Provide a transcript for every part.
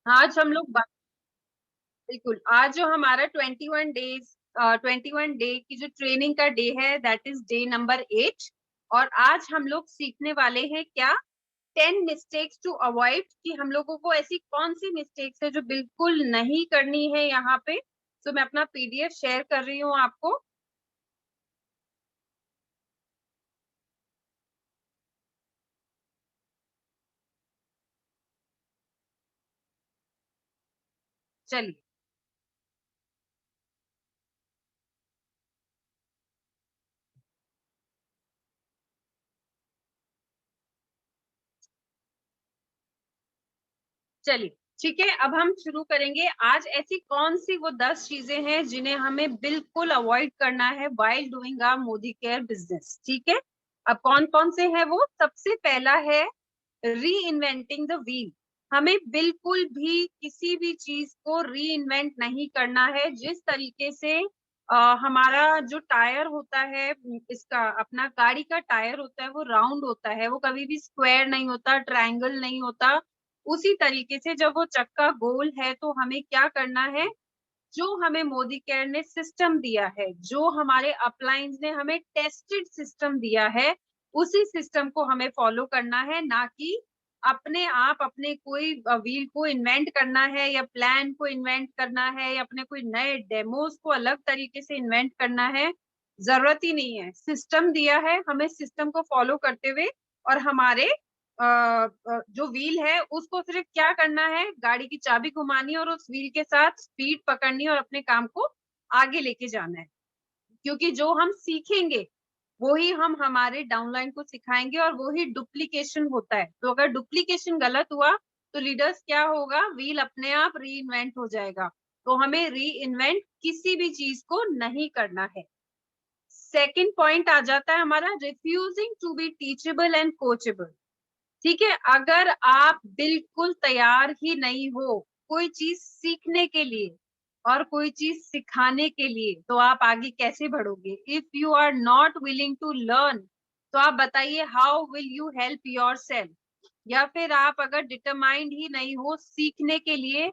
आज हम लोग बिल्कुल, आज जो हमारा 21 डेज 21 डे की जो ट्रेनिंग का डे है, दैट इज डे नंबर 8। और आज हम लोग सीखने वाले हैं क्या, 10 मिस्टेक्स टू अवॉइड, कि हम लोगों को ऐसी कौन सी मिस्टेक्स है जो बिल्कुल नहीं करनी है यहाँ पे। तो मैं अपना पीडीएफ शेयर कर रही हूँ आपको। चलिए। चलिए, ठीक है, अब हम शुरू करेंगे। आज ऐसी कौन सी वो 10 चीजें हैं जिन्हें हमें बिल्कुल अवॉइड करना है while doing our Modi care business, ठीक है। अब कौन कौन से हैं वो, सबसे पहला है री इन्वेंटिंग द व्हील। हमें बिल्कुल भी किसी भी चीज को री इन्वेंट नहीं करना है। जिस तरीके से हमारा जो टायर होता है, इसका अपना गाड़ी का टायर होता है, वो राउंड होता है, वो कभी भी स्क्वायर नहीं होता, ट्रायंगल नहीं होता। उसी तरीके से जब वो चक्का गोल है तो हमें क्या करना है, जो हमें मोदी केयर ने सिस्टम दिया है, जो हमारे अपलायंस ने हमें टेस्टेड सिस्टम दिया है, उसी सिस्टम को हमें फॉलो करना है, ना कि अपने आप अपने कोई व्हील को इन्वेंट करना है या प्लान को इन्वेंट करना है या अपने कोई नए डेमोस को अलग तरीके से इन्वेंट करना है। जरूरत ही नहीं है, सिस्टम दिया है, हमें सिस्टम को फॉलो करते हुए और हमारे जो व्हील है उसको सिर्फ क्या करना है, गाड़ी की चाबी घुमानी है और उस व्हील के साथ स्पीड पकड़नी है और अपने काम को आगे लेके जाना है। क्योंकि जो हम सीखेंगे वो ही हम हमारे डाउनलाइन को सिखाएंगे और वो ही डुप्लीकेशन होता है। तो अगर डुप्लीकेशन गलत हुआ तो लीडर्स क्या होगा, व्हील अपने आप री इन्वेंट हो जाएगा। तो हमें री इन्वेंट किसी भी चीज को नहीं करना है। सेकंड पॉइंट आ जाता है हमारा, refusing to be teachable and coachable. ठीक है, अगर आप बिल्कुल तैयार ही नहीं हो कोई चीज सीखने के लिए और कोई चीज सिखाने के लिए, तो आप आगे कैसे बढ़ोगे। If you are not willing to learn, तो आप बताइए how will you help your yourself फिर आप अगर डिटरमाइंड ही नहीं हो सीखने के लिए,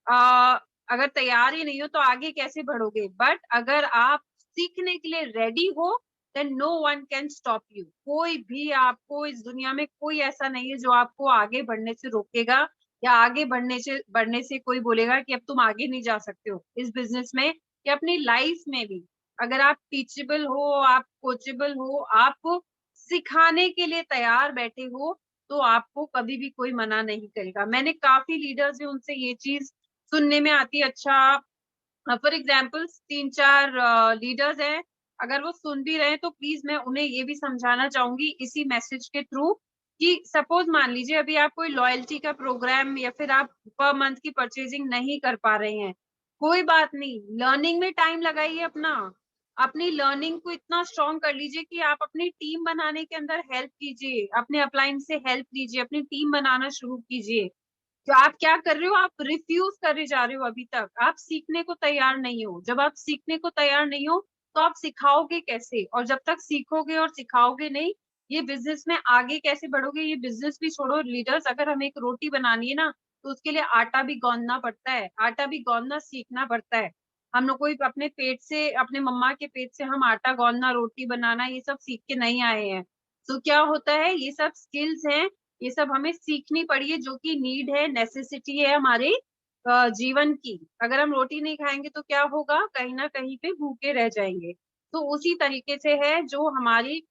अगर तैयार ही नहीं हो, तो आगे कैसे बढ़ोगे। बट अगर आप सीखने के लिए रेडी हो, then no one can stop you. कोई भी आपको इस दुनिया में, कोई ऐसा नहीं है जो आपको आगे बढ़ने से रोकेगा या आगे बढ़ने से कोई बोलेगा कि अब तुम आगे नहीं जा सकते हो इस बिजनेस में या अपनी लाइफ में भी। अगर आप टीचेबल हो, आप कोचेबल हो, आप सिखाने के लिए तैयार बैठे हो, तो आपको कभी भी कोई मना नहीं करेगा। मैंने काफी लीडर्स है उनसे ये चीज सुनने में आती है। अच्छा, फॉर एग्जाम्पल 3-4 लीडर्स हैं, अगर वो सुन भी रहे हैं तो प्लीज मैं उन्हें ये भी समझाना चाहूंगी इसी मैसेज के थ्रू, कि सपोज मान लीजिए अभी आप कोई लॉयल्टी का प्रोग्राम या फिर आप पर मंथ की परचेजिंग नहीं कर पा रहे हैं, कोई बात नहीं, लर्निंग में टाइम लगाइए अपना। अपनी लर्निंग को इतना स्ट्रॉन्ग कर लीजिए कि आप अपनी टीम बनाने के अंदर हेल्प कीजिए, अपने अपलाइन से हेल्प लीजिए, अपनी टीम बनाना शुरू कीजिए। तो आप क्या कर रहे हो, आप रिफ्यूज करे जा रहे हो, अभी तक आप सीखने को तैयार नहीं हो। जब आप सीखने को तैयार नहीं हो तो आप सिखाओगे कैसे, और जब तक सीखोगे और सिखाओगे नहीं, ये बिजनेस में आगे कैसे बढ़ोगे। ये बिजनेस भी छोड़ो लीडर्स, अगर हमें एक रोटी बनानी है ना, तो उसके लिए आटा भी गौंदना पड़ता है, आटा भी गौंदना सीखना पड़ता है। हम लोग कोई अपने पेट से, अपने मम्मा के पेट से हम आटा गौंदना, रोटी बनाना ये सब सीख के नहीं आए हैं। तो क्या होता है, ये सब स्किल्स हैं, ये सब हमें सीखनी पड़ी है, जो कि नीड है, नेसेसिटी है हमारे जीवन की। अगर हम रोटी नहीं खाएंगे तो क्या होगा, कहीं ना कहीं पे भूखे रह जाएंगे। तो उसी तरीके से है, जो हमारी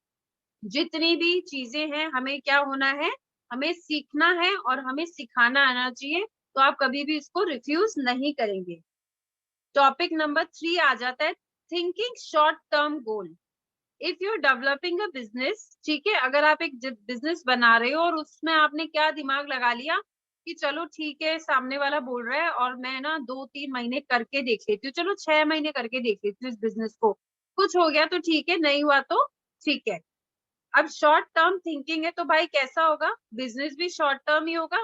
जितनी भी चीजें हैं, हमें क्या होना है, हमें सीखना है और हमें सिखाना आना चाहिए। तो आप कभी भी इसको रिफ्यूज नहीं करेंगे। टॉपिक नंबर 3 आ जाता है, thinking short term goal. If you are developing a business, ठीक है, अगर आप एक बिजनेस बना रहे हो और उसमें आपने क्या दिमाग लगा लिया कि चलो ठीक है, सामने वाला बोल रहा है और मैं ना 2-3 महीने करके देख लेती हूँ, चलो 6 महीने करके देख लेती हूँ इस बिजनेस को, कुछ हो गया तो ठीक है, नहीं हुआ तो ठीक है। अब शॉर्ट टर्म थिंकिंग है तो भाई कैसा होगा, बिजनेस भी शॉर्ट टर्म ही होगा।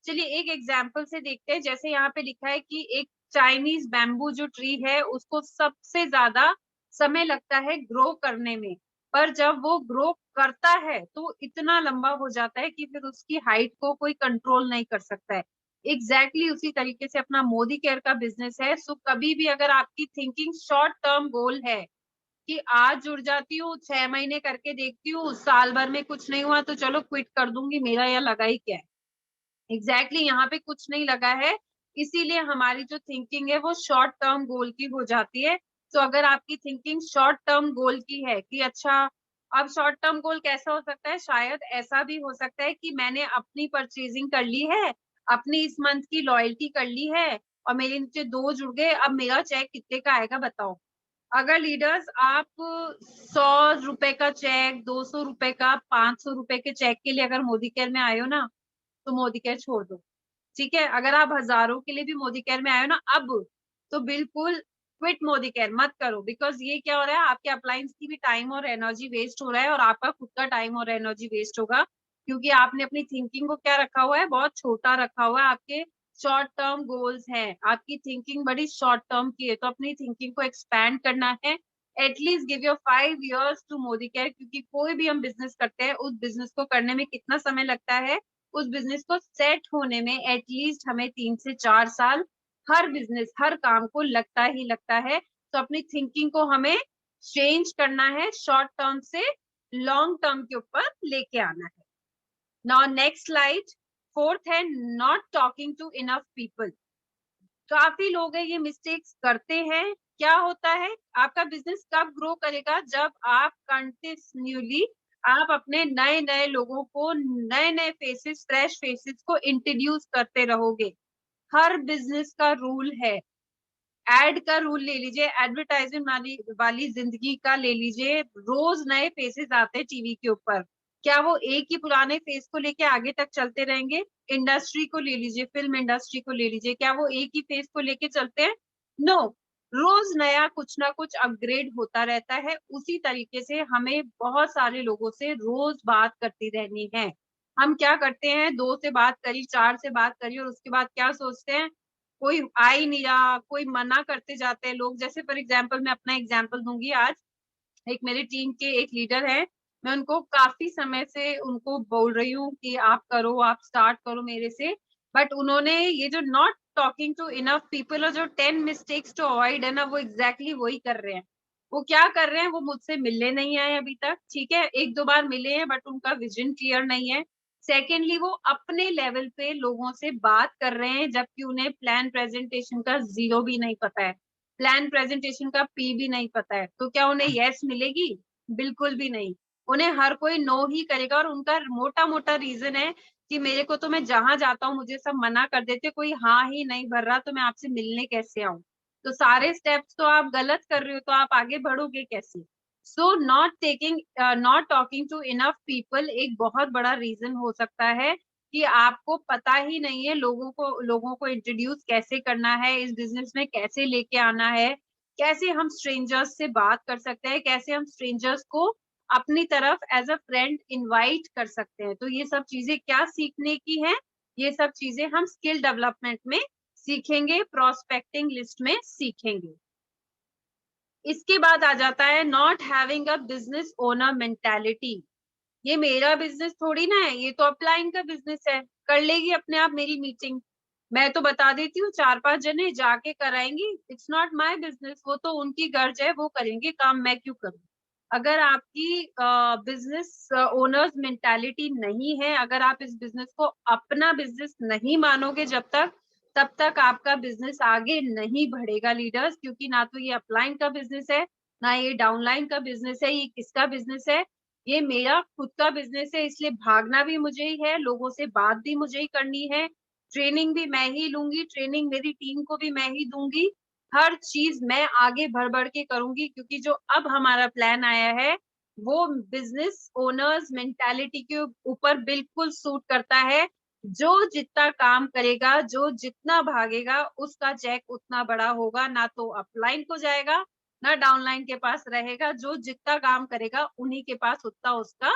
चलिए एक एग्जांपल से देखते हैं। जैसे यहाँ पे लिखा है कि एक चाइनीज बैम्बू जो ट्री है उसको सबसे ज्यादा समय लगता है ग्रो करने में, पर जब वो ग्रो करता है तो इतना लंबा हो जाता है कि फिर उसकी हाइट को कोई कंट्रोल नहीं कर सकता है। एग्जैक्टली उसी तरीके से अपना मोदी केयर का बिजनेस है। सो कभी भी अगर आपकी थिंकिंग शॉर्ट टर्म गोल है कि आज जुड़ जाती हूँ, 6 महीने करके देखती हूँ, साल भर में कुछ नहीं हुआ तो चलो क्विट कर दूंगी, मेरा यहाँ लगा ही क्या है। एग्जैक्टली यहाँ पे कुछ नहीं लगा है, इसीलिए हमारी जो थिंकिंग है वो शॉर्ट टर्म गोल की हो जाती है। तो अगर आपकी थिंकिंग शॉर्ट टर्म गोल की है कि अच्छा, अब शॉर्ट टर्म गोल कैसा हो सकता है, शायद ऐसा भी हो सकता है कि मैंने अपनी परचेजिंग कर ली है, अपनी इस मंथ की लॉयल्टी कर ली है और मेरे नीचे 2 जुड़ गए, अब मेरा चेक कितने का आएगा बताओ। अगर लीडर्स आप 100 रुपए का चेक, 200 रुपए का, 500 रुपए के चेक के लिए अगर मोदी केयर में आए हो ना, तो मोदी केयर छोड़ दो। ठीक है, अगर आप हजारों के लिए भी मोदी केयर में आए हो ना अब, तो बिल्कुल क्विट मोदी केयर मत करो। बिकॉज ये क्या हो रहा है, आपके अप्लायंस की भी टाइम और एनर्जी वेस्ट हो रहा है और आपका खुद का टाइम और एनर्जी वेस्ट होगा, क्योंकि आपने अपनी थिंकिंग को क्या रखा हुआ है, बहुत छोटा रखा हुआ है। आपके शॉर्ट टर्म गोल्स हैं, आपकी थिंकिंग बड़ी शॉर्ट टर्म की है, तो अपनी थिंकिंग को एक्सपैंड करना है। At least give your 5 years to Modi care, क्योंकि कोई भी हम बिजनेस करते हैं, उस बिजनेस को करने में कितना समय लगता है, उस बिजनेस को सेट होने में एटलीस्ट हमें 3 से 4 साल, हर बिजनेस हर काम को लगता ही लगता है। तो अपनी थिंकिंग को हमें चेंज करना है, शॉर्ट टर्म से लॉन्ग टर्म के ऊपर लेके आना है। नाउ नेक्स्ट स्लाइड, फोर्थ है not talking to enough people. काफी लोग हैं ये मिस्टेक्स करते हैं। क्या होता है, आपका बिजनेस कब ग्रो करेगा, जब आप कंटिन्यूली आप अपने नए नए लोगों को, नए नए फेसेस, फ्रेश फेसेस को इंट्रोड्यूस करते रहोगे। हर बिजनेस का रूल है, एड का रूल ले लीजिए, एडवर्टाइजमेंट वाली जिंदगी का ले लीजिए, रोज नए फेसेस आते हैं टीवी के ऊपर। क्या वो एक ही पुराने फेस को लेके आगे तक चलते रहेंगे? इंडस्ट्री को ले लीजिए, फिल्म इंडस्ट्री को ले लीजिए, क्या वो एक ही फेस को लेके चलते हैं? नो, रोज नया कुछ ना कुछ अपग्रेड होता रहता है। उसी तरीके से हमें बहुत सारे लोगों से रोज बात करती रहनी है। हम क्या करते हैं, 2 से बात करी, 4 से बात करी और उसके बाद क्या सोचते हैं, कोई आ ही नहीं रहा, कोई मना करते जाते हैं लोग। जैसे फॉर एग्जाम्पल, मैं अपना एग्जाम्पल दूंगी आज, एक मेरे टीम के एक लीडर है, मैं उनको काफी समय से उनको बोल रही हूँ कि आप करो, आप स्टार्ट करो मेरे से, बट उन्होंने ये जो not talking to enough people और जो 10 मिस्टेक्स टू अवॉइड है ना, वो एग्जैक्टली वही कर रहे हैं। वो क्या कर रहे हैं, वो मुझसे मिलने नहीं आए अभी तक, ठीक है, 1-2 बार मिले हैं बट उनका विजन क्लियर नहीं है। सेकेंडली, वो अपने लेवल पे लोगों से बात कर रहे हैं जबकि उन्हें प्लान प्रेजेंटेशन का जीरो भी नहीं पता है, प्लान प्रेजेंटेशन का पी भी नहीं पता है। तो क्या उन्हें यस मिलेगी? बिल्कुल भी नहीं। उन्हें हर कोई नो ही करेगा और उनका मोटा मोटा रीजन है कि मेरे को तो, मैं जहां जाता हूँ मुझे सब मना कर देते, कोई हाँ ही नहीं भर रहा, तो मैं आपसे मिलने कैसे आऊं? तो सारे स्टेप्स तो आप गलत कर रहे हो, तो आप आगे बढ़ोगे कैसे? So not talking to enough people एक बहुत बड़ा रीजन हो सकता है कि आपको पता ही नहीं है लोगों को इंट्रोड्यूस कैसे करना है, इस बिजनेस में कैसे लेके आना है, कैसे हम स्ट्रेंजर्स से बात कर सकते हैं, कैसे हम स्ट्रेंजर्स को अपनी तरफ एज अ फ्रेंड इनवाइट कर सकते हैं। तो ये सब चीजें क्या सीखने की है, ये सब चीजें हम स्किल डेवलपमेंट में सीखेंगे, प्रोस्पेक्टिंग लिस्ट में सीखेंगे। इसके बाद आ जाता है not having a business owner mentality. ये मेरा बिजनेस थोड़ी ना है, ये तो अपलाइन का बिजनेस है, कर लेगी अपने आप मेरी मीटिंग, मैं तो बता देती हूँ, 4-5 जने जाके कराएंगी, इट्स नॉट माय बिजनेस, वो तो उनकी गर्ज है, वो करेंगे काम, मैं क्यों करूँ? अगर आपकी बिजनेस ओनर्स मेंटालिटी नहीं है, अगर आप इस बिजनेस को अपना बिजनेस नहीं मानोगे जब तक, तब तक आपका बिजनेस आगे नहीं बढ़ेगा लीडर्स, क्योंकि ना तो ये अपलाइन का बिजनेस है, ना ये डाउनलाइन का बिजनेस है, ये किसका बिजनेस है? ये मेरा खुद का बिजनेस है, इसलिए भागना भी मुझे ही है, लोगों से बात भी मुझे ही करनी है, ट्रेनिंग भी मैं ही लूंगी, ट्रेनिंग मेरी टीम को भी मैं ही दूंगी, हर चीज मैं आगे बढ़ बढ़ के करूंगी, क्योंकि जो अब हमारा प्लान आया है वो बिजनेस ओनर्स मेंटालिटी के ऊपर बिल्कुल सूट करता है। जो जितना काम करेगा, जो जितना भागेगा, उसका चेक उतना बड़ा होगा, ना तो अपलाइन को जाएगा ना डाउनलाइन के पास रहेगा, जो जितना काम करेगा उन्हीं के पास उतना उसका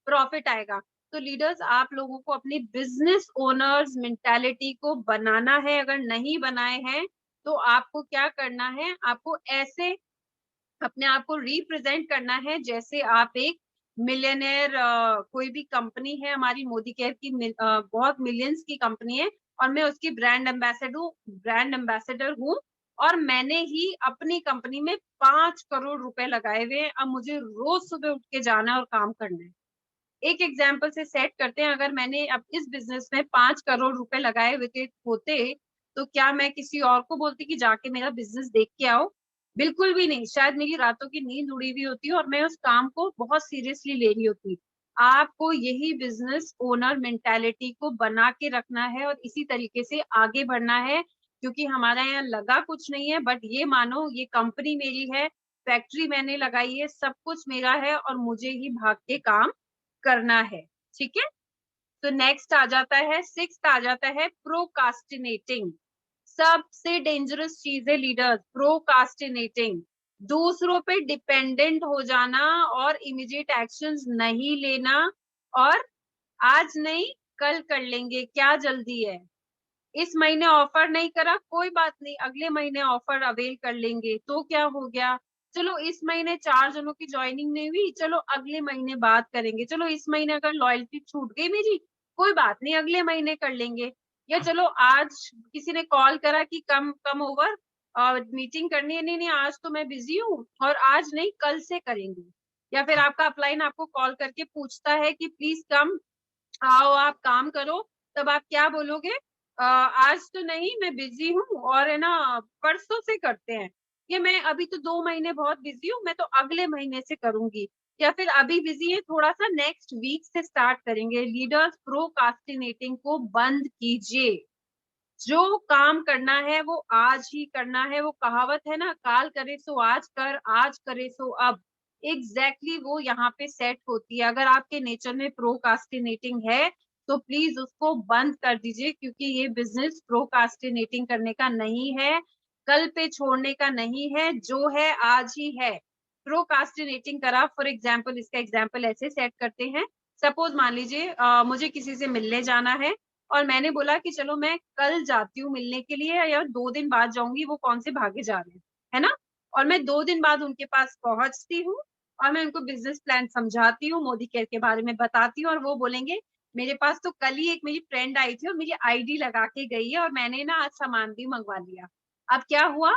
प्रॉफिट आएगा। तो लीडर्स, आप लोगों को अपनी बिजनेस ओनर्स मेंटालिटी को बनाना है, अगर नहीं बनाए हैं तो आपको क्या करना है, आपको ऐसे अपने आप को रिप्रेजेंट करना है जैसे आप एक मिलियनेयर, कोई भी कंपनी है हमारी मोदी केयर की, बहुत मिलियंस की कंपनी है, और मैं उसकी ब्रांड एम्बेसडर हूँ और मैंने ही अपनी कंपनी में 5 करोड़ रुपए लगाए हुए हैं। अब मुझे रोज सुबह उठ के जाना है और काम करना है। एक एग्जाम्पल से सेट करते हैं, अगर मैंने अब इस बिजनेस में 5 करोड़ रुपए लगाए हुए होते तो क्या मैं किसी और को बोलती कि जाके मेरा बिजनेस देख के आओ? बिल्कुल भी नहीं। शायद मेरी रातों की नींद उड़ी हुई होती और मैं उस काम को बहुत सीरियसली ले रही होती। आपको यही बिजनेस ओनर मेंटालिटी को बना के रखना है और इसी तरीके से आगे बढ़ना है, क्योंकि हमारा यहाँ लगा कुछ नहीं है, बट ये मानो ये कंपनी मेरी है, फैक्ट्री मैंने लगाई है, सब कुछ मेरा है और मुझे ही भाग के काम करना है। ठीक है, तो नेक्स्ट आ जाता है, सिक्स्थ आ जाता है प्रोकास्टिनेटिंग। सबसे डेंजरस चीज है लीडर्स, प्रोकास्टिनेटिंग। दूसरों पे डिपेंडेंट हो जाना और इमीडिएट एक्शंस नहीं लेना, और आज नहीं कल कर लेंगे, क्या जल्दी है। इस महीने ऑफर नहीं करा, कोई बात नहीं, अगले महीने ऑफर अवेल कर लेंगे, तो क्या हो गया। चलो इस महीने 4 जनों की ज्वाइनिंग नहीं हुई, चलो अगले महीने बात करेंगे। चलो इस महीने अगर लॉयल्टी छूट गई मेरी, कोई बात नहीं, अगले महीने कर लेंगे। या चलो आज किसी ने कॉल करा कि कम ओवर मीटिंग करनी है, नहीं नहीं आज तो मैं बिजी हूँ और आज नहीं कल से करेंगे। या फिर आपका अपलाइन आपको कॉल करके पूछता है कि प्लीज कम आओ, आप काम करो, तब आप क्या बोलोगे? आज तो नहीं, मैं बिजी हूँ और है ना परसों से करते हैं, ये मैं अभी तो 2 महीने बहुत बिजी हूँ, मैं तो अगले महीने से करूंगी। या फिर अभी बिजी है थोड़ा सा, नेक्स्ट वीक से स्टार्ट करेंगे। लीडर्स, प्रोकास्टिनेटिंग को बंद कीजिए। जो काम करना है वो आज ही करना है। वो कहावत है ना, काल करे सो आज कर, आज करे सो अब। एग्जैक्टली वो यहाँ पे सेट होती है। अगर आपके नेचर में प्रोकास्टिनेटिंग है तो प्लीज उसको बंद कर दीजिए, क्योंकि ये बिजनेस प्रोकास्टिनेटिंग करने का नहीं है, कल पे छोड़ने का नहीं है, जो है आज ही है। प्रोकास्टिनेटिंग करा, फॉर एग्जाम्पल इसका एग्जाम्पल ऐसे सेट करते हैं। सपोज मान लीजिए मुझे किसी से मिलने जाना है और मैंने बोला कि चलो मैं कल जाती हूँ मिलने के लिए, या 2 दिन बाद जाऊंगी, वो कौन से भागे जा रहे हैं, है ना। और मैं 2 दिन बाद उनके पास पहुंचती हूँ और मैं उनको बिजनेस प्लान समझाती हूँ, मोदी केयर के बारे में बताती हूँ, और वो बोलेंगे मेरे पास तो कल ही एक मेरी फ्रेंड आई थी और मेरी आईडी लगा के गई है और मैंने ना आज सामान भी मंगवा लिया। अब क्या हुआ,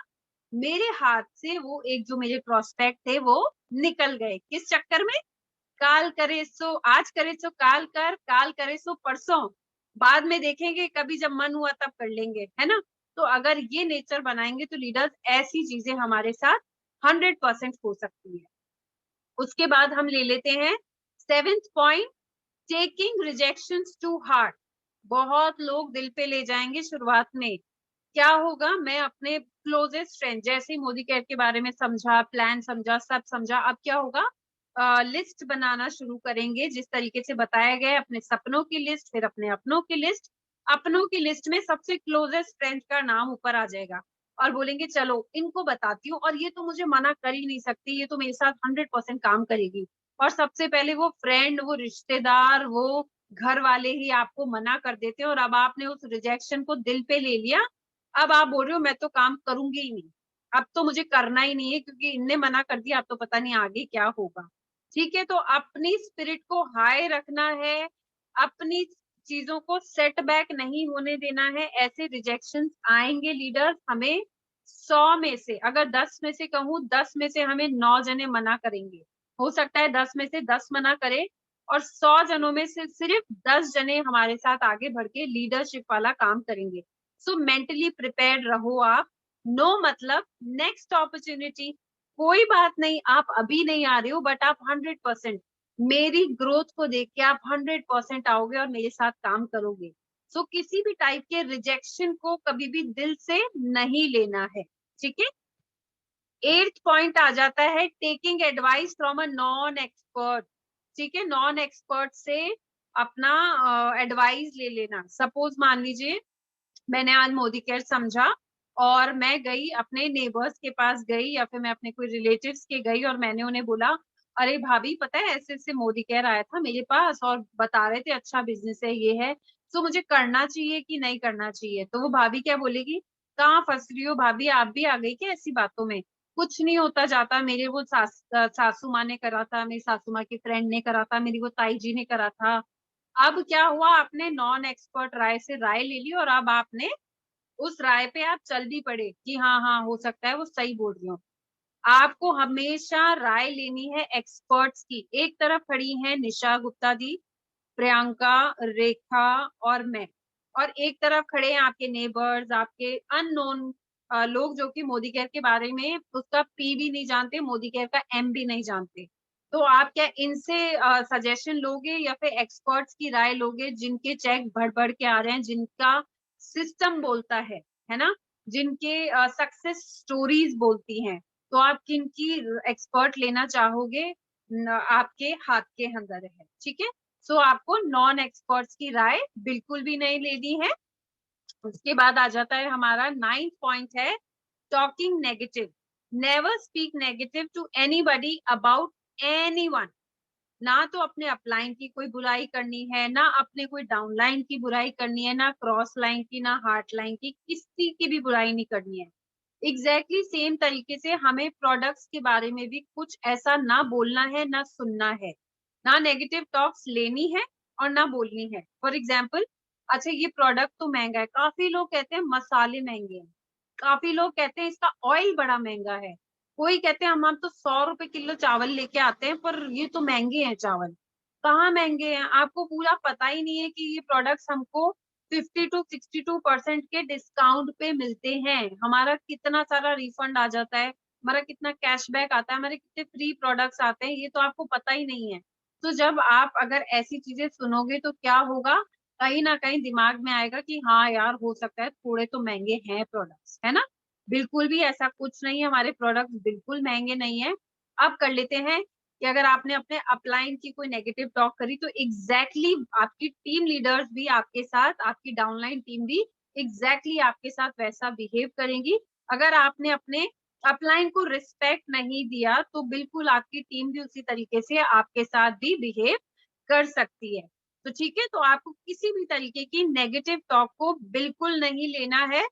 मेरे हाथ से वो एक जो मेरे प्रोस्पेक्ट थे वो निकल गए, किस चक्कर में? काल करे सो आज, करे सो काल कर, काल करे सो परसों, बाद में देखेंगे, कभी जब मन हुआ तब कर लेंगे, है ना। तो अगर ये नेचर बनाएंगे तो लीडर्स, ऐसी चीजें हमारे साथ 100% हो सकती है। उसके बाद हम ले लेते हैं seventh point, taking rejection to heart. बहुत लोग दिल पे ले जाएंगे शुरुआत में। क्या होगा, मैं अपने क्लोजेस्ट फ्रेंड, जैसे ही मोदी केयर के बारे में समझा, प्लान समझा, सब समझा, अब क्या होगा, लिस्ट बनाना शुरू करेंगे जिस तरीके से बताया गया, अपने सपनों की लिस्ट, फिर अपने अपनों की लिस्ट। अपनों की लिस्ट में सबसे क्लोजेस्ट फ्रेंड का नाम ऊपर आ जाएगा और बोलेंगे चलो इनको बताती हूँ, और ये तो मुझे मना कर ही नहीं सकती, ये तो मेरे साथ 100% काम करेगी। और सबसे पहले वो फ्रेंड, वो रिश्तेदार, वो घर वाले ही आपको मना कर देते हैं, और अब आपने उस रिजेक्शन को दिल पे ले लिया। अब आप बोल रहे हो मैं तो काम करूंगी ही नहीं, अब तो मुझे करना ही नहीं है, क्योंकि इनने मना कर दिया, अब तो पता नहीं आगे क्या होगा। ठीक है, तो अपनी स्पिरिट को हाई रखना है, अपनी चीजों को सेटबैक नहीं होने देना है। ऐसे रिजेक्शंस आएंगे लीडर्स, हमें 100 में से, अगर 10 में से कहूँ, 10 में से हमें 9 जने मना करेंगे। हो सकता है 10 में से 10 मना करे और 100 जनों में से सिर्फ 10 जने हमारे साथ आगे बढ़ के लीडरशिप वाला काम करेंगे। सो मेंटली प्रिपेयर्ड रहो आप। नो मतलब नेक्स्ट अपॉर्चुनिटी, कोई बात नहीं, आप अभी नहीं आ रहे हो, बट आप 100%, मेरी ग्रोथ को देख के आप 100% आओगे और मेरे साथ काम करोगे। सो किसी भी टाइप के रिजेक्शन को कभी भी दिल से नहीं लेना है। ठीक है, एट्थ पॉइंट आ जाता है, taking advice from a non expert. ठीक है, नॉन एक्सपर्ट से अपना एडवाइस ले लेना। सपोज मान लीजिए मैंने आज मोदी केयर समझा और मैं गई अपने नेबर्स के पास गई, या फिर मैं अपने कोई रिलेटिव्स के गई और मैंने उन्हें बोला, अरे भाभी पता है ऐसे ऐसे मोदी केयर आया था मेरे पास और बता रहे थे अच्छा बिजनेस है, ये है, तो मुझे करना चाहिए कि नहीं करना चाहिए। तो वो भाभी क्या बोलेगी, कहाँ फंस रही हो भाभी, आप भी आ गई क्या ऐसी बातों में? कुछ नहीं होता जाता, मेरे वो सासू माँ ने करा था, मेरी सासू माँ की फ्रेंड ने करा था, मेरी वो ताई जी ने करा था। अब क्या हुआ, आपने नॉन एक्सपर्ट राय से राय ले ली और अब आपने उस राय पे आप चल भी पड़े कि हाँ हाँ हो सकता है वो सही बोल रही हो। आपको हमेशा राय लेनी है एक्सपर्ट्स की। एक तरफ खड़ी है निशा गुप्ता दी, प्रियंका, रेखा और मैं, और एक तरफ खड़े हैं आपके नेबर्स, आपके अननोन लोग जो कि मोदी केयर के बारे में उसका पी भी नहीं जानते, मोदी केयर का एम भी नहीं जानते। तो आप क्या इनसे सजेशन लोगे या फिर एक्सपर्ट्स की राय लोगे जिनके चेक बढ़ बढ़ के आ रहे हैं, जिनका सिस्टम बोलता है ना, जिनके सक्सेस स्टोरीज बोलती हैं। तो आप किनकी एक्सपर्ट लेना चाहोगे, आपके हाथ के अंदर है। ठीक है, सो आपको नॉन एक्सपर्ट्स की राय बिल्कुल भी नहीं लेनी है। उसके बाद आ जाता है हमारा 9th पॉइंट है talking negative. Never speak negative to anybody about anyone. ना तो अपने अपलाइन की कोई बुराई करनी है, ना अपने कोई डाउनलाइन की बुराई करनी है, ना क्रॉस लाइन की, ना हार्ट लाइन की, किसी की भी बुराई नहीं करनी है। एग्जैक्टली सेम तरीके से हमें प्रोडक्ट्स के बारे में भी कुछ ऐसा ना बोलना है ना सुनना है, ना नेगेटिव टॉक्स लेनी है और ना बोलनी है। फॉर एग्जाम्पल, अच्छा ये प्रोडक्ट तो महंगा है, काफी लोग कहते हैं मसाले महंगे हैं, काफी लोग कहते हैं इसका ऑयल बड़ा महंगा है, कोई कहते हैं हम तो 100 रुपए किलो चावल लेके आते हैं पर ये तो महंगे हैं चावल। कहाँ महंगे हैं, आपको पूरा पता ही नहीं है कि ये प्रोडक्ट्स हमको 50 to 62% के डिस्काउंट पे मिलते हैं, हमारा कितना सारा रिफंड आ जाता है, हमारा कितना कैशबैक आता है, हमारे कितने फ्री प्रोडक्ट्स आते हैं, ये तो आपको पता ही नहीं है। तो जब आप अगर ऐसी चीजें सुनोगे तो क्या होगा, कहीं ना कहीं दिमाग में आएगा कि हाँ यार हो सकता है थोड़े तो महंगे हैं प्रोडक्ट्स, है ना। बिल्कुल भी ऐसा कुछ नहीं है, हमारे प्रोडक्ट्स बिल्कुल महंगे नहीं है। अब कर लेते हैं कि अगर आपने अपने अपलाइन की कोई नेगेटिव टॉक करी तो एग्जैक्टली आपकी टीम लीडर्स भी आपके साथ, आपकी डाउनलाइन टीम भी एग्जैक्टली आपके साथ वैसा बिहेव करेंगी। अगर आपने अपने अपलाइन को रिस्पेक्ट नहीं दिया तो बिल्कुल आपकी टीम भी उसी तरीके से आपके साथ भी बिहेव कर सकती है। तो ठीक है, तो आपको किसी भी तरीके की नेगेटिव टॉक को बिल्कुल नहीं लेना है।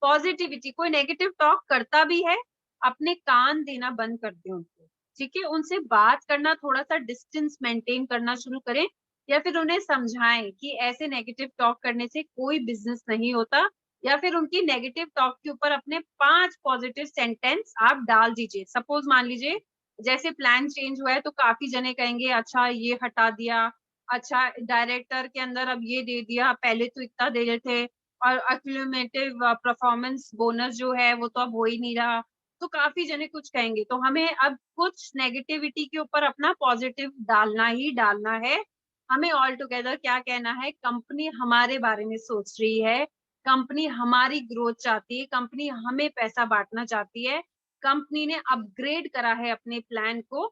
पॉजिटिविटी, कोई नेगेटिव टॉक करता भी है, अपने कान देना बंद कर दे उनको। ठीक है, उनसे बात करना, थोड़ा सा डिस्टेंस मेंटेन करना शुरू करें, या फिर उन्हें समझाएं कि ऐसे नेगेटिव टॉक करने से कोई बिजनेस नहीं होता, या फिर उनकी नेगेटिव टॉक के ऊपर अपने 5 पॉजिटिव सेंटेंस आप डाल दीजिए। सपोज मान लीजिए जैसे प्लान चेंज हुआ है तो काफी जने कहेंगे अच्छा ये हटा दिया, अच्छा डायरेक्टर के अंदर अब ये दे दिया, पहले तो इतना दे रहे थे, और अक्यूमुलेटिव परफॉर्मेंस बोनस जो है वो तो अब हो ही नहीं रहा। तो काफी जने कुछ कहेंगे, तो हमें अब कुछ नेगेटिविटी के ऊपर अपना पॉजिटिव डालना ही डालना है। हमें ऑल टुगेदर क्या कहना है, कंपनी हमारे बारे में सोच रही है, कंपनी हमारी ग्रोथ चाहती है, कंपनी हमें पैसा बांटना चाहती है, कंपनी ने अपग्रेड करा है अपने प्लान को,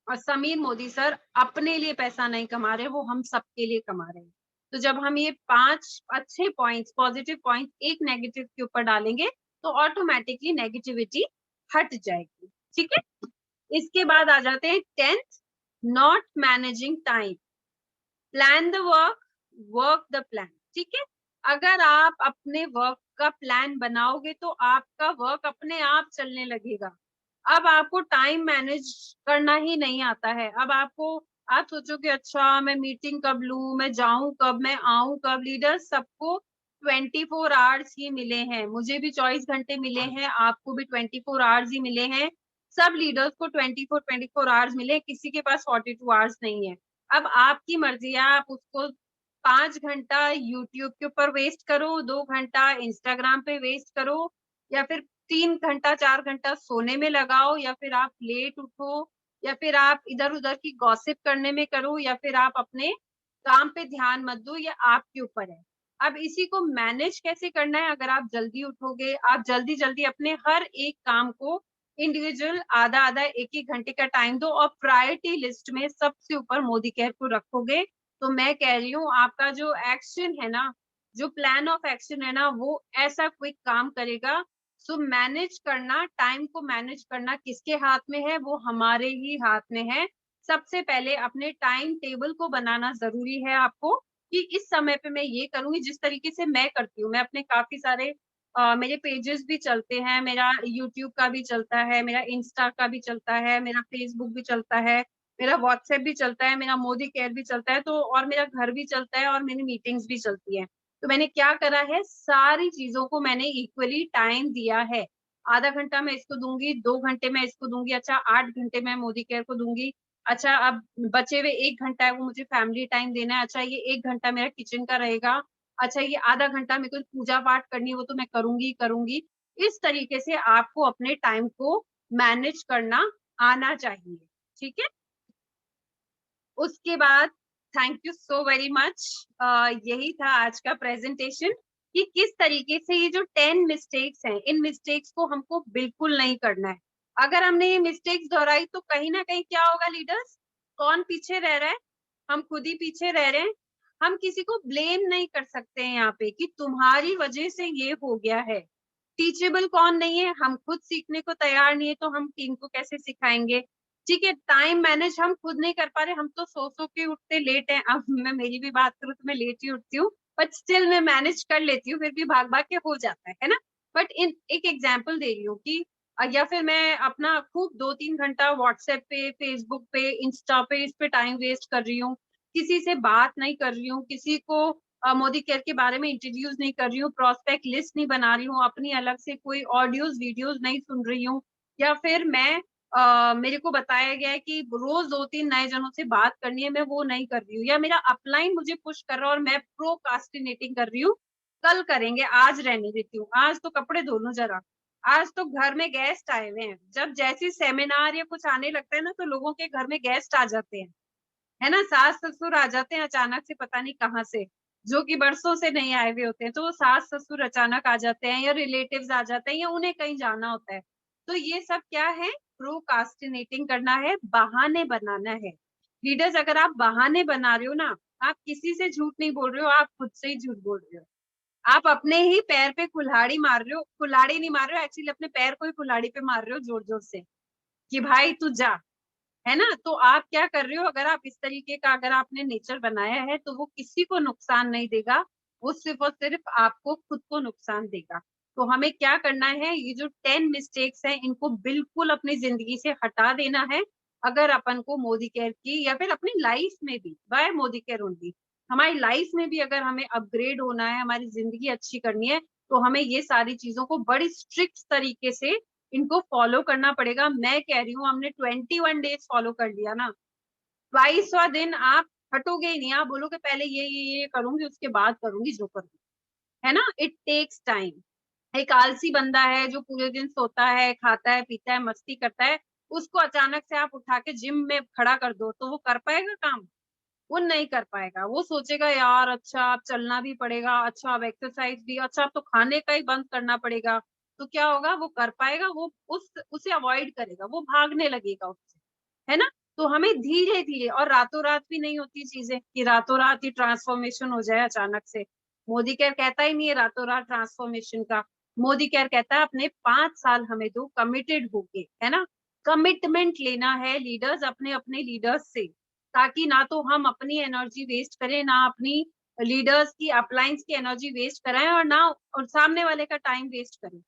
और समीर मोदी सर अपने लिए पैसा नहीं कमा रहे, वो हम सबके लिए कमा रहे हैं। तो जब हम ये 5 अच्छे पॉइंट्स, पॉजिटिव पॉइंट्स एक नेगेटिव के ऊपर डालेंगे तो ऑटोमेटिकली नेगेटिविटी हट जाएगी। ठीक है, इसके बाद आ जाते हैं 10th, not managing time. Plan the work, work the plan. ठीक है, अगर आप अपने वर्क का प्लान बनाओगे तो आपका वर्क अपने आप चलने लगेगा। अब आपको टाइम मैनेज करना ही नहीं आता है, अब आपको, आप सोचोगे अच्छा मैं मीटिंग कब लूं, मैं जाऊं कब, मैं आऊं कब। लीडर्स सबको 24 आवर्स ही मिले हैं, मुझे भी 24 घंटे मिले हैं, आपको भी 24 आवर्स ही मिले हैं। सब लीडर्स को 24 आवर्स मिले, किसी के पास 42 आवर्स नहीं है। अब आपकी मर्जी है, आप उसको 5 घंटा यूट्यूब के ऊपर वेस्ट करो, 2 घंटा इंस्टाग्राम पे वेस्ट करो, या फिर 3 घंटा 4 घंटा सोने में लगाओ, या फिर आप लेट उठो, या फिर आप इधर उधर की गॉसिप करने में करो, या फिर आप अपने काम पे ध्यान मत दो, ये आपके ऊपर है। अब इसी को मैनेज कैसे करना है, अगर आप जल्दी उठोगे, आप जल्दी जल्दी अपने हर एक काम को इंडिविजुअल आधा आधा एक एक घंटे का टाइम दो, और प्रायोरिटी लिस्ट में सबसे ऊपर मोदी केयर को रखोगे, तो मैं कह रही हूँ आपका जो एक्शन है ना, जो प्लान ऑफ एक्शन है ना, वो ऐसा क्विक काम करेगा। सो मैनेज करना, टाइम को मैनेज करना किसके हाथ में है, वो हमारे ही हाथ में है। सबसे पहले अपने टाइम टेबल को बनाना जरूरी है आपको, कि इस समय पे मैं ये करूंगी, जिस तरीके से मैं करती हूँ। मैं अपने काफी सारे मेरे पेजेस भी चलते हैं, मेरा यूट्यूब का भी चलता है, मेरा इंस्टा का भी चलता है, मेरा फेसबुक भी चलता है। मेरा व्हाट्सएप भी चलता है, मेरा मोदी केयर भी चलता है, तो और मेरा घर भी चलता है और मेरी मीटिंग्स भी चलती है। तो मैंने क्या करा है, सारी चीजों को मैंने इक्वली टाइम दिया है। आधा घंटा मैं इसको दूंगी, 2 घंटे मैं इसको दूंगी, अच्छा 8 घंटे मैं मोदी केयर को दूंगी। अच्छा अब बचे हुए 1 घंटा है वो मुझे फैमिली टाइम देना है। अच्छा ये 1 घंटा मेरा किचन का रहेगा। अच्छा ये आधा घंटा मेरे को पूजा पाठ करनी है, वो तो मैं करूंगी करूंगी। इस तरीके से आपको अपने टाइम को मैनेज करना आना चाहिए। ठीक है। उसके बाद thank you so very much. यही था आज का प्रेजेंटेशन कि किस तरीके से ये जो 10 मिस्टेक्स हैं, इन मिस्टेक्स को हमको बिल्कुल नहीं करना है। अगर हमने ये मिस्टेक्स दोहराई तो कहीं ना कहीं क्या होगा लीडर्स, कौन पीछे रह रहा है? हम खुद ही पीछे रह रहे हैं। हम किसी को ब्लेम नहीं कर सकते हैं यहाँ पे कि तुम्हारी वजह से ये हो गया है। टीचेबल कौन नहीं है? हम खुद सीखने को तैयार नहीं है तो हम टीम को कैसे सिखाएंगे? ठीक है, टाइम मैनेज हम खुद नहीं कर पा रहे, हम तो सो के उठते लेट हैं। अब मैं मेरी भी बात करूँ तो मैं लेट ही उठती हूँ, बट स्टिल मैं मैनेज कर लेती हूँ, फिर भी भाग भाग के हो जाता है ना। बट इन एक एग्जाम्पल दे रही हूँ कि या फिर मैं अपना खूब 2-3 घंटा व्हाट्सएप पे, फेसबुक पे, इंस्टा पे इस पे टाइम वेस्ट कर रही हूँ, किसी से बात नहीं कर रही हूँ, किसी को मोदी केयर के बारे में इंट्रोड्यूस नहीं कर रही हूँ, प्रोस्पेक्ट लिस्ट नहीं बना रही हूँ, अपनी अलग से कोई ऑडियोज वीडियोज नहीं सुन रही हूँ, या फिर मैं मेरे को बताया गया है कि रोज 2-3 नए जनों से बात करनी है, मैं वो नहीं कर रही हूँ, या मेरा अपलाइन मुझे पुश कर रहा है और मैं प्रोकास्टिनेटिंग कर रही हूँ, कल करेंगे आज रहने देती हूँ, आज तो कपड़े धो लूं जरा, आज तो घर में गेस्ट आए हुए हैं। जब जैसे सेमिनार या कुछ आने लगता है ना तो लोगों के घर में गेस्ट आ जाते हैं, है ना, सास ससुर आ जाते हैं अचानक से, पता नहीं कहाँ से, जो कि बरसों से नहीं आए हुए होते हैं, तो वो सास ससुर अचानक आ जाते हैं, या रिलेटिव्स आ जाते हैं, या उन्हें कहीं जाना होता है। तो ये सब क्या है, प्रोकास्टिनेटिंग करना है, बहाने बनाना है। लीडर्स अगर आप बहाने बना रहे हो ना, आप किसी से झूठ नहीं बोल रहे हो, आप खुद से ही झूठ बोल रहे हो। आप अपने ही पैर पे कुल्हाड़ी मार रहे हो, कुल्हाड़ी नहीं मार रहे हो एक्चुअली, अपने पैर को ही कुल्हाड़ी पे मार रहे हो जोर जोर से कि भाई तू जा, है ना। तो आप क्या कर रहे हो, अगर आप इस तरीके का अगर आपने नेचर बनाया है तो वो किसी को नुकसान नहीं देगा, वो सिर्फ और सिर्फ आपको खुद को नुकसान देगा। तो हमें क्या करना है, ये जो 10 मिस्टेक्स हैं इनको बिल्कुल अपनी जिंदगी से हटा देना है। अगर अपन को मोदी केयर की, या फिर अपनी लाइफ में भी, बाय मोदी केयर ओनली, हमारी लाइफ में भी अगर हमें अपग्रेड होना है, हमारी जिंदगी अच्छी करनी है, तो हमें ये सारी चीजों को बड़ी स्ट्रिक्ट तरीके से इनको फॉलो करना पड़ेगा। मैं कह रही हूँ हमने 21 डेज फॉलो कर लिया ना, 22वां दिन आप हटोगे ही नहीं, आप बोलोगे पहले ये करूंगी उसके बाद करूंगी जो करूंगी, है ना। It takes time. एक आलसी बंदा है जो पूरे दिन सोता है, खाता है, पीता है, मस्ती करता है, उसको अचानक से आप उठा के जिम में खड़ा कर दो तो वो कर पाएगा काम? वो नहीं कर पाएगा। वो सोचेगा यार अच्छा अब चलना भी पड़ेगा, अच्छा अब एक्सरसाइज भी, अच्छा अब तो खाने का ही बंद करना पड़ेगा। तो क्या होगा, वो कर पाएगा? वो उसे अवॉइड करेगा, वो भागने लगेगा उससे, है ना। तो हमें धीरे धीरे, और रातों रात भी नहीं होती चीजें कि रातों रात ही ट्रांसफॉर्मेशन हो जाए अचानक से। मोदी केयर कहता ही नहीं है रातों रात ट्रांसफॉर्मेशन का। मोदी केयर कहता है अपने 5 साल हमें दो कमिटेड होके, है ना। कमिटमेंट लेना है लीडर्स अपने अपने लीडर्स से, ताकि ना तो हम अपनी एनर्जी वेस्ट करें, ना अपनी लीडर्स की अपलाइंस की एनर्जी वेस्ट कराएं, और ना और सामने वाले का टाइम वेस्ट करें।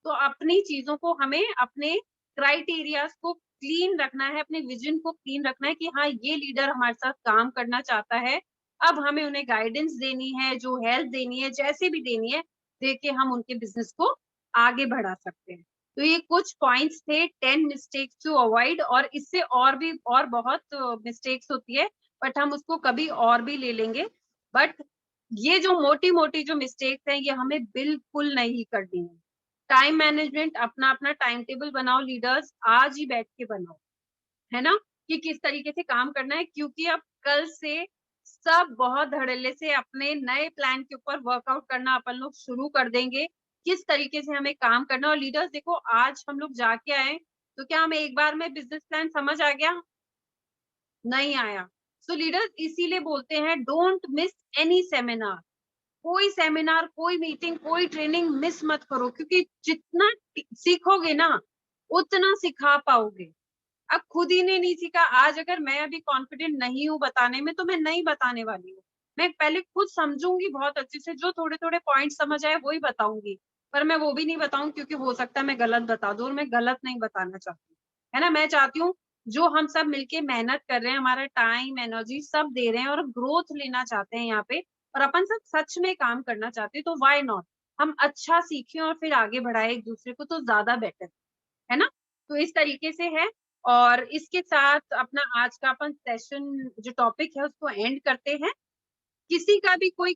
तो अपनी चीजों को हमें, अपने क्राइटेरियाज को क्लीन रखना है, अपने विजन को क्लीन रखना है कि हाँ ये लीडर हमारे साथ काम करना चाहता है। अब हमें उन्हें गाइडेंस देनी है, जो हेल्प देनी है, जैसे भी देनी है, देके हम उनके बिजनेस को आगे बढ़ा सकते हैं। तो ये कुछ पॉइंट्स थे, 10 मिस्टेक्स टू अवॉइड, और इससे और भी और बहुत मिस्टेक्स होती है, बट हम उसको कभी और भी ले लेंगे। बट ये जो मोटी मोटी जो मिस्टेक्स हैं ये हमें बिल्कुल नहीं करनी है। टाइम मैनेजमेंट, अपना अपना टाइम टेबल बनाओ लीडर्स, आज ही बैठ के बनाओ, है ना, कि किस तरीके से काम करना है, क्योंकि अब कल से सब बहुत धड़ल्ले से अपने नए प्लान के ऊपर वर्कआउट करना अपन लोग शुरू कर देंगे, किस तरीके से हमें काम करना। और लीडर्स देखो, आज हम लोग जाके आए तो क्या हमें एक बार में बिजनेस प्लान समझ आ गया? नहीं आया। सो लीडर्स इसीलिए बोलते हैं डोंट मिस एनी सेमिनार। कोई सेमिनार, कोई मीटिंग, कोई ट्रेनिंग मिस मत करो, क्योंकि जितना सीखोगे ना उतना सिखा पाओगे। अब खुद ही ने नहीं सीखा, आज अगर मैं अभी कॉन्फिडेंट नहीं हूँ बताने में तो मैं नहीं बताने वाली हूँ। मैं पहले खुद समझूंगी बहुत अच्छे से, जो थोड़े थोड़े पॉइंट समझ आए वही बताऊंगी, पर मैं वो भी नहीं बताऊंगी क्योंकि हो सकता है मैं गलत बता दूं, और मैं गलत नहीं बताना चाहती, है ना। मैं चाहती हूँ जो हम सब मिलके मेहनत कर रहे हैं, हमारा टाइम एनर्जी सब दे रहे हैं और ग्रोथ लेना चाहते हैं यहाँ पे, और अपन सब सच में काम करना चाहते हैं, तो व्हाई नॉट हम अच्छा सीखें और फिर आगे बढ़ाए एक दूसरे को, तो ज्यादा बेटर है ना। तो इस तरीके से है। और इसके साथ अपना आज का अपन सेशन जो टॉपिक है उसको एंड करते हैं। किसी का भी कोई